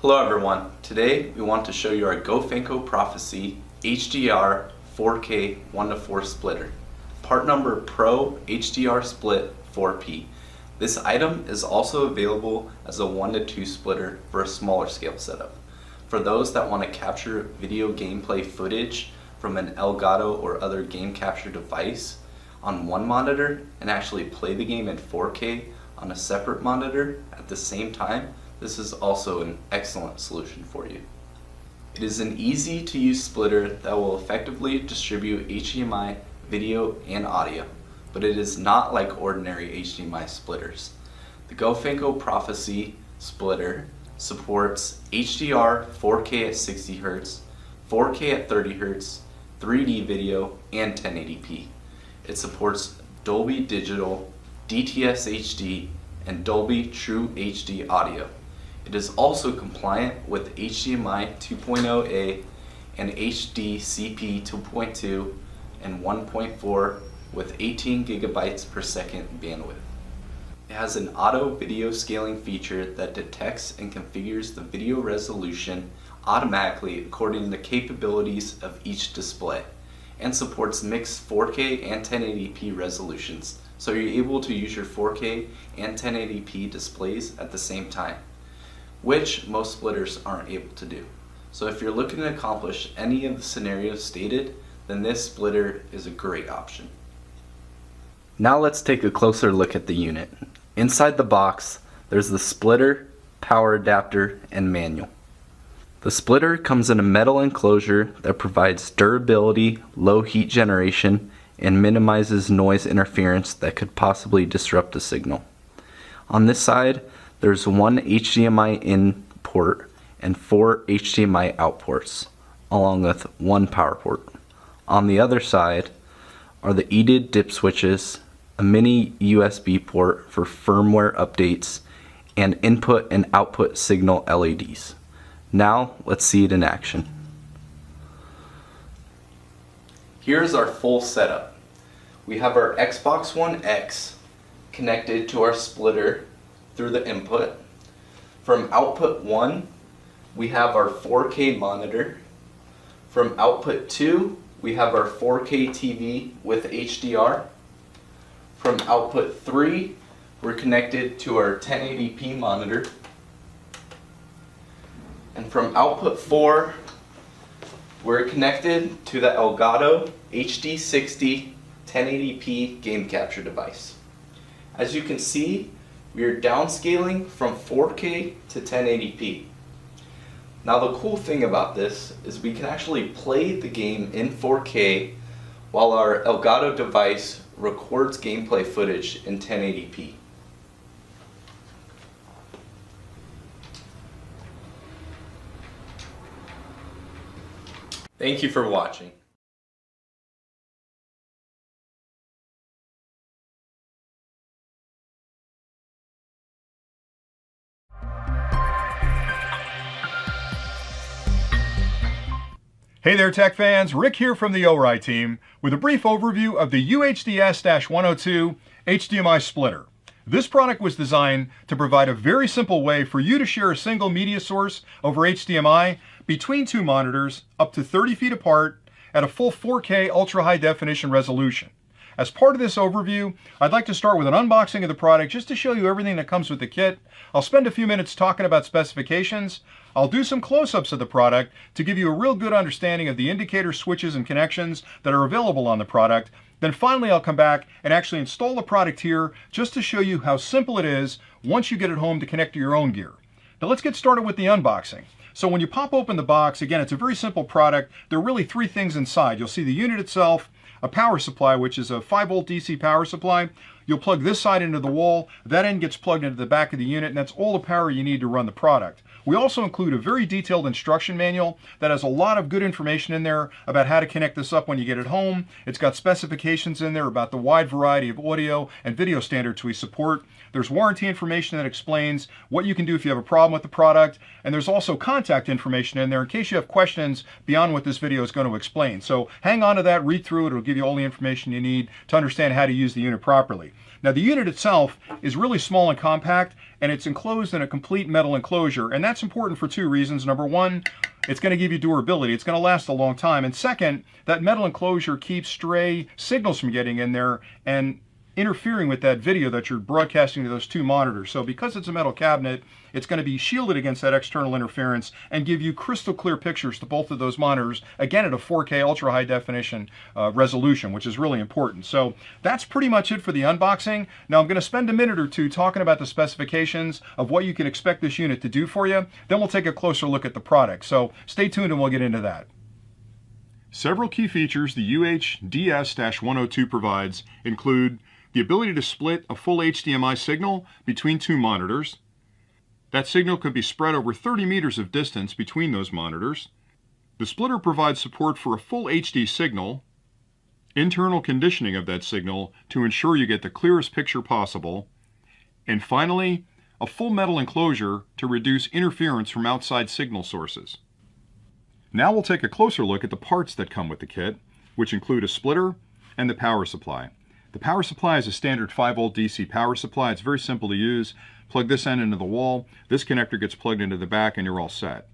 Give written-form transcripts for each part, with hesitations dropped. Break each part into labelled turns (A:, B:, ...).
A: Hello everyone, today we want to show you our GoFanco Prophecy HDR 4K 1:4 splitter. Part number Pro HDR Split 4P. This item is also available as a 1:2 splitter for a smaller scale setup. For those that want to capture video gameplay footage from an Elgato or other game capture device on one monitor and actually play the game in 4K on a separate monitor at the same time, this is also an excellent solution for you. It is an easy to use splitter that will effectively distribute HDMI video and audio, but it is not like ordinary HDMI splitters. The GoFanco Prophecy splitter supports HDR 4K at 60 Hz, 4K at 30 Hz, 3D video, and 1080p. It supports Dolby Digital, DTS HD, and Dolby True HD audio. It is also compliant with HDMI 2.0A and HDCP 2.2 and 1.4 with 18 gigabytes per second bandwidth. It has an auto video scaling feature that detects and configures the video resolution automatically according to the capabilities of each display, and supports mixed 4K and 1080p resolutions, so you're able to use your 4K and 1080p displays at the same time, which most splitters aren't able to do. So if you're looking to accomplish any of the scenarios stated, then this splitter is a great option. Now let's take a closer look at the unit. Inside the box, there's the splitter, power adapter, and manual. The splitter comes in a metal enclosure that provides durability, low heat generation, and minimizes noise interference that could possibly disrupt the signal. On this side, there's one HDMI in port and 4 HDMI out ports, along with one power port. On the other side are the EDID dip switches, a mini USB port for firmware updates, and input and output signal LEDs. Now let's see it in action. Here's our full setup. We have our Xbox One X connected to our splitter through the input. From output 1, we have our 4K monitor. From output 2, we have our 4K TV with HDR. From output 3, we're connected to our 1080p monitor. And from output 4, we're connected to the Elgato HD60 1080p game capture device. As you can see, we are downscaling from 4K to 1080p. Now the cool thing about this is we can actually play the game in 4K while our Elgato device records gameplay footage in 1080p. Thank you for watching.
B: Hey there tech fans, Rick here from the Orei team with a brief overview of the UHDS-102 HDMI Splitter. This product was designed to provide a very simple way for you to share a single media source over HDMI between two monitors up to 30 feet apart at a full 4K ultra high definition resolution. As part of this overview, I'd like to start with an unboxing of the product just to show you everything that comes with the kit. I'll spend a few minutes talking about specifications. I'll do some close-ups of the product to give you a real good understanding of the indicator switches and connections that are available on the product. Then finally I'll come back and actually install the product here just to show you how simple it is once you get it home to connect to your own gear. Now let's get started with the unboxing. So when you pop open the box, again, it's a very simple product. There are really three things inside. You'll see the unit itself, a power supply, which is a 5-volt DC power supply. You'll plug this side into the wall, that end gets plugged into the back of the unit, and that's all the power you need to run the product. We also include a very detailed instruction manual that has a lot of good information in there about how to connect this up when you get it home. It's got specifications in there about the wide variety of audio and video standards we support. There's warranty information that explains what you can do if you have a problem with the product, and there's also contact information in there in case you have questions beyond what this video is going to explain. So hang on to that, read through it, it'll give you all the information you need to understand how to use the unit properly. Now the unit itself is really small and compact, and it's enclosed in a complete metal enclosure, and that's important for two reasons. Number one, it's going to give you durability. It's going to last a long time. And second, that metal enclosure keeps stray signals from getting in there and interfering with that video that you're broadcasting to those two monitors. So because it's a metal cabinet, it's going to be shielded against that external interference and give you crystal clear pictures to both of those monitors, again at a 4K ultra high definition resolution, which is really important. So that's pretty much it for the unboxing. Now I'm going to spend a minute or two talking about the specifications of what you can expect this unit to do for you. Then we'll take a closer look at the product. So stay tuned and we'll get into that. Several key features the UHDS-102 provides include the ability to split a full HDMI signal between two monitors. That signal can be spread over 30 meters of distance between those monitors. The splitter provides support for a full HD signal, internal conditioning of that signal to ensure you get the clearest picture possible, and finally, a full metal enclosure to reduce interference from outside signal sources. Now we'll take a closer look at the parts that come with the kit, which include a splitter and the power supply. The power supply is a standard 5-volt DC power supply. It's very simple to use. Plug this end into the wall, this connector gets plugged into the back, and you're all set.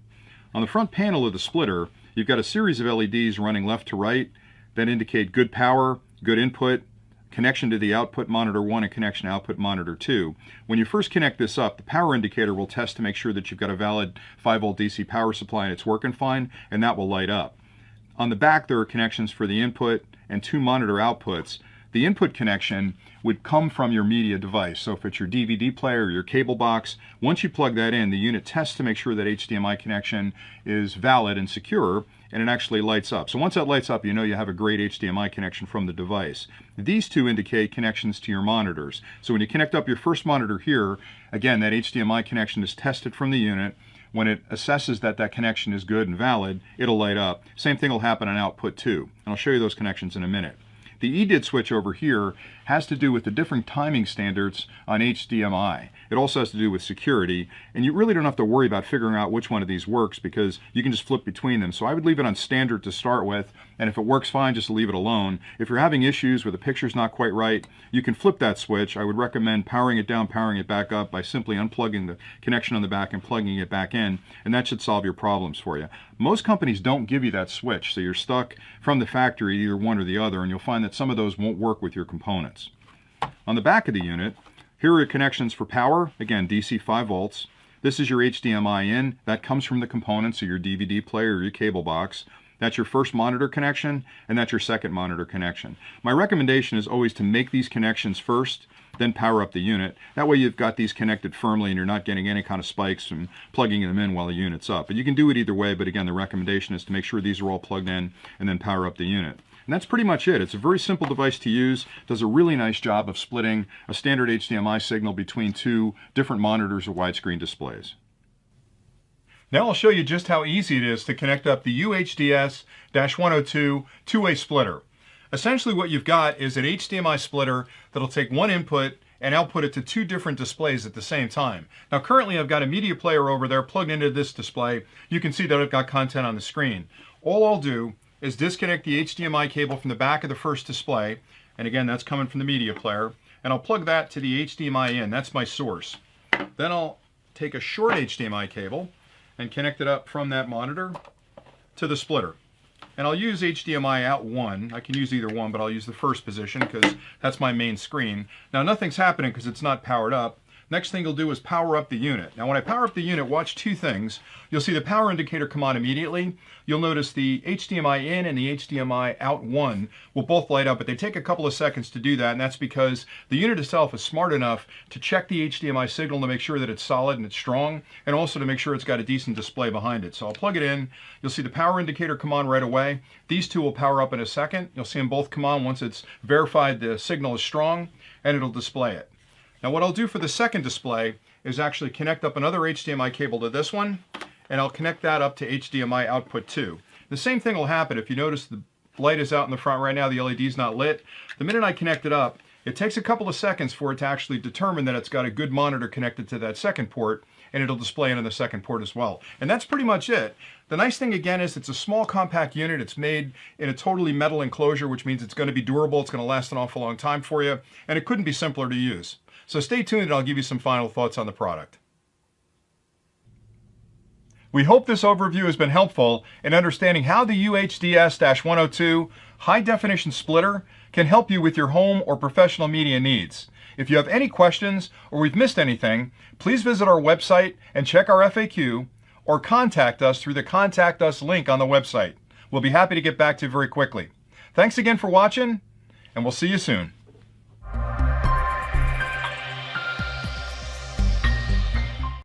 B: On the front panel of the splitter, you've got a series of LEDs running left to right that indicate good power, good input, connection to the output monitor 1 and connection to output monitor 2. When you first connect this up, the power indicator will test to make sure that you've got a valid 5-volt DC power supply and it's working fine, and that will light up. On the back, there are connections for the input and two monitor outputs. The input connection would come from your media device. So if it's your DVD player or your cable box, once you plug that in, the unit tests to make sure that HDMI connection is valid and secure, and it actually lights up. So once that lights up, you know you have a great HDMI connection from the device. These two indicate connections to your monitors. So when you connect up your first monitor here, again, that HDMI connection is tested from the unit. When it assesses that that connection is good and valid, it'll light up. Same thing will happen on output 2. And I'll show you those connections in a minute. The EDID switch over here has to do with the different timing standards on HDMI. It also has to do with security, and you really don't have to worry about figuring out which one of these works because you can just flip between them. So I would leave it on standard to start with, and if it works fine, just leave it alone. If you're having issues where the picture's not quite right, you can flip that switch. I would recommend powering it down, powering it back up by simply unplugging the connection on the back and plugging it back in, and that should solve your problems for you. Most companies don't give you that switch, so you're stuck from the factory either one or the other, and you'll find that some of those won't work with your components. On the back of the unit, here are connections for power, again DC 5 volts. This is your HDMI in, that comes from the components of your DVD player or your cable box. That's your first monitor connection, and that's your second monitor connection. My recommendation is always to make these connections first, then power up the unit. That way you've got these connected firmly and you're not getting any kind of spikes from plugging them in while the unit's up. But you can do it either way, but again, the recommendation is to make sure these are all plugged in and then power up the unit. And that's pretty much it. It's a very simple device to use, does a really nice job of splitting a standard HDMI signal between two different monitors or widescreen displays. Now I'll show you just how easy it is to connect up the UHDS-102 two-way splitter. Essentially what you've got is an HDMI splitter that'll take one input and output it to two different displays at the same time. Now currently I've got a media player over there plugged into this display. You can see that I've got content on the screen. All I'll do is disconnect the HDMI cable from the back of the first display, and again that's coming from the media player, and I'll plug that to the HDMI in. That's my source. Then I'll take a short HDMI cable and connect it up from that monitor to the splitter. And I'll use HDMI out 1. I can use either one, but I'll use the first position because that's my main screen. Now nothing's happening because it's not powered up. Next thing you'll do is power up the unit. Now when I power up the unit, watch two things. You'll see the power indicator come on immediately. You'll notice the HDMI in and the HDMI out 1 will both light up, but they take a couple of seconds to do that, and that's because the unit itself is smart enough to check the HDMI signal to make sure that it's solid and it's strong, and also to make sure it's got a decent display behind it. So I'll plug it in. You'll see the power indicator come on right away. These two will power up in a second. You'll see them both come on once it's verified the signal is strong, and it'll display it. Now what I'll do for the second display is actually connect up another HDMI cable to this one, and I'll connect that up to HDMI output 2. The same thing will happen. If you notice the light is out in the front right now, the LED is not lit. The minute I connect it up, it takes a couple of seconds for it to actually determine that it's got a good monitor connected to that second port, and it'll display into the second port as well. And that's pretty much it. The nice thing again is it's a small compact unit. It's made in a totally metal enclosure, which means it's going to be durable. It's going to last an awful long time for you, and it couldn't be simpler to use. So stay tuned and I'll give you some final thoughts on the product. We hope this overview has been helpful in understanding how the UHDS-102 high-definition splitter can help you with your home or professional media needs. If you have any questions or we've missed anything, please visit our website and check our FAQ or contact us through the Contact Us link on the website. We'll be happy to get back to you very quickly. Thanks again for watching, and we'll see you soon.